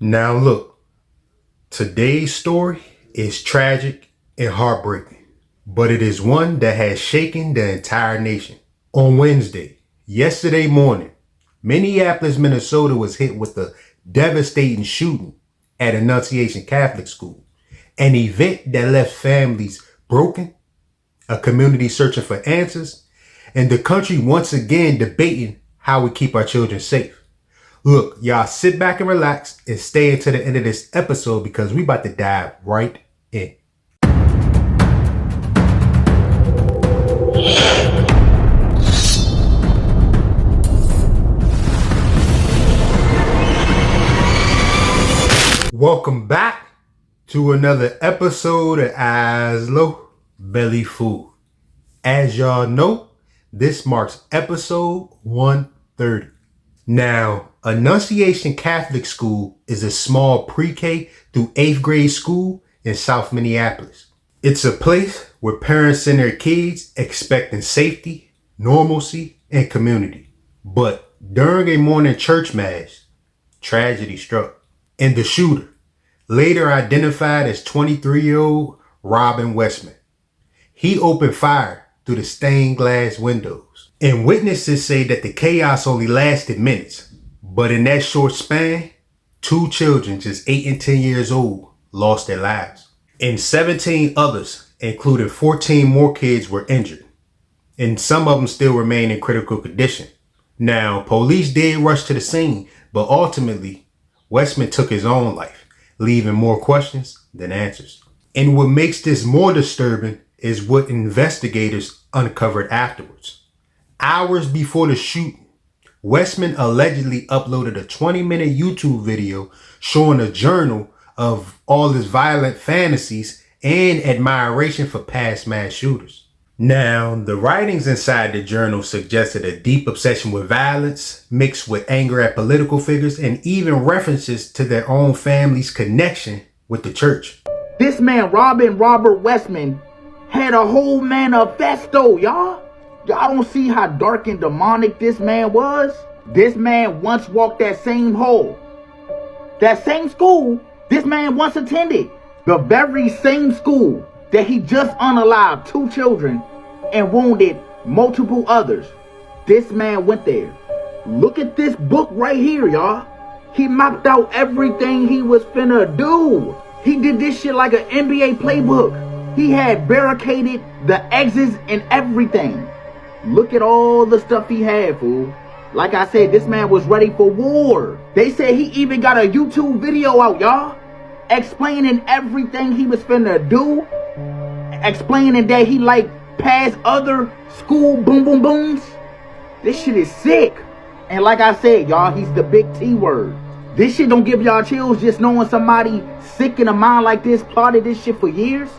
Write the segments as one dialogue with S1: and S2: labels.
S1: Now look, today's story is tragic and heartbreaking, but it is one that has shaken the entire nation. On Wednesday, yesterday morning, Minneapolis, Minnesota was hit with a devastating shooting at Annunciation Catholic School, an event that left families broken, a community searching for answers, and the country once again debating how we keep our children safe. Look, y'all sit back and relax and stay until the end of this episode because we about to dive right in. Welcome back to another episode of Eyes Low, Belly Full. As y'all know, this marks episode 130. Now, Annunciation Catholic School is a small pre-K through 8th grade school in South Minneapolis. It's a place where parents send their kids expecting safety, normalcy, and community. But during a morning church mass, tragedy struck. And the shooter, later identified as 23-year-old Robin Westman, he opened fire through the stained glass windows. And witnesses say that the chaos only lasted minutes. But in that short span, 2 children just 8 and 10 years old lost their lives. And 17 others, including 14 more kids, were injured. And some of them still remain in critical condition. Now, police did rush to the scene, but ultimately, Westman took his own life, leaving more questions than answers. And what makes this more disturbing is what investigators uncovered afterwards. Hours before the shooting, Westman allegedly uploaded a 20-minute YouTube video showing a journal of all his violent fantasies and admiration for past mass shooters. Now, the writings inside the journal suggested a deep obsession with violence, mixed with anger at political figures, and even references to their own family's connection with the church.
S2: This man, Robert Westman, had a whole manifesto, y'all. Y'all don't see how dark and demonic this man was? This man once walked that same hall. That same school this man once attended. The very same school that he just unalived 2 children and wounded multiple others. This man went there. Look at this book right here, y'all. He mapped out everything he was finna do. He did this shit like an NBA playbook. He had barricaded the exits and everything. Look at all the stuff he had, fool. Like I said, this man was ready for war. They said he even got a YouTube video out, y'all, explaining everything he was finna do. Explaining that he like passed other school boom boom booms. This shit is sick. And like I said, y'all, he's the big T word. This shit don't give y'all chills just knowing somebody sick in a mind like this plotted this shit for years.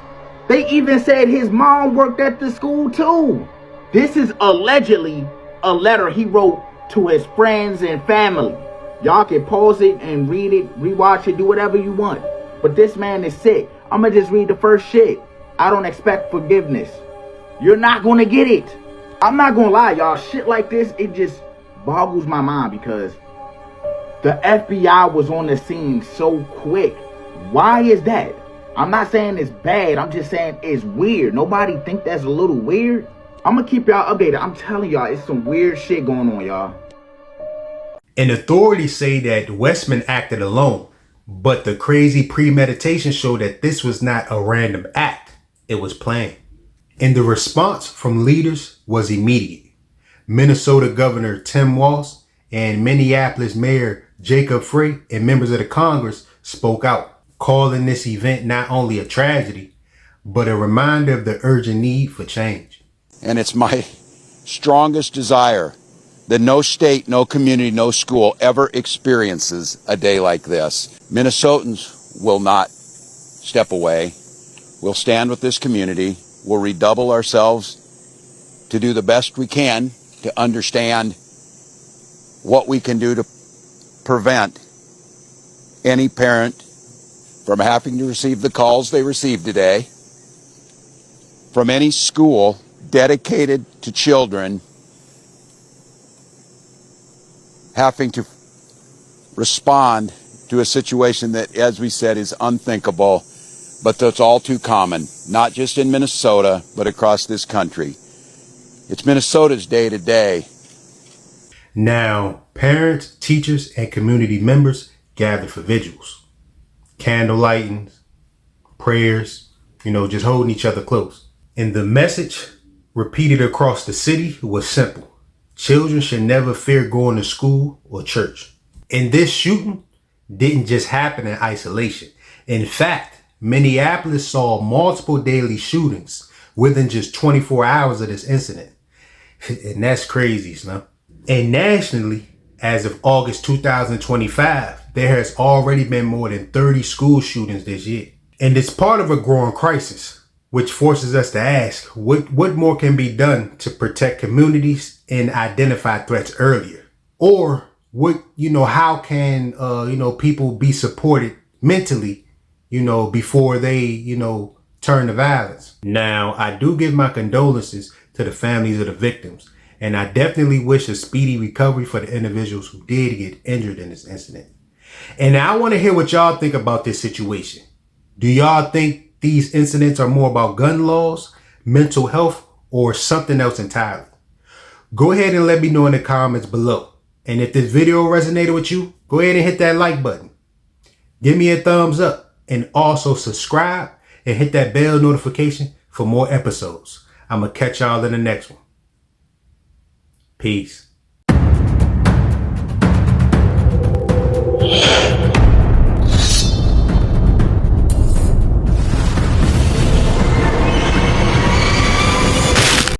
S2: They even said his mom worked at the school too. This is allegedly a letter he wrote to his friends and family. Y'all can pause it and read it, rewatch it, do whatever you want. But this man is sick. I'ma just read the first shit. I don't expect forgiveness. You're not gonna get it. I'm not gonna lie, y'all. Shit like this, it just boggles my mind because the FBI was on the scene so quick. Why is that? I'm not saying it's bad. I'm just saying it's weird. Nobody think that's a little weird? I'm gonna keep y'all updated. I'm telling y'all, it's some weird shit going on, y'all.
S1: And authorities say that Westman acted alone, but the crazy premeditation showed that this was not a random act. It was planned. And the response from leaders was immediate. Minnesota Governor Tim Walz and Minneapolis Mayor Jacob Frey and members of the Congress spoke out, calling this event not only a tragedy, but a reminder of the urgent need for change.
S3: And it's my strongest desire that no state, no community, no school ever experiences a day like this. Minnesotans will not step away. We'll stand with this community. We'll redouble ourselves to do the best we can to understand what we can do to prevent any parent from having to receive the calls they received today, from any school dedicated to children having to respond to a situation that, as we said, is unthinkable, but that's all too common, not just in Minnesota, but across this country. It's Minnesota's day to day.
S1: Now, parents, teachers, and community members gather for vigils, candle lightings, prayers, just holding each other close. And the message repeated across the city was simple. Children should never fear going to school or church. And this shooting didn't just happen in isolation. In fact, Minneapolis saw multiple daily shootings within just 24 hours of this incident. And that's crazy, son. And nationally, as of August 2025, there has already been more than 30 school shootings this year. And it's part of a growing crisis, which forces us to ask, what more can be done to protect communities and identify threats earlier? Or how can, people be supported mentally, before they, turn to violence? Now, I do give my condolences to the families of the victims, and I definitely wish a speedy recovery for the individuals who did get injured in this incident. And I want to hear what y'all think about this situation. Do y'all think these incidents are more about gun laws, mental health, or something else entirely? Go ahead and let me know in the comments below. And if this video resonated with you, go ahead and hit that like button. Give me a thumbs up and also subscribe and hit that bell notification for more episodes. I'm going to catch y'all in the next one. Peace.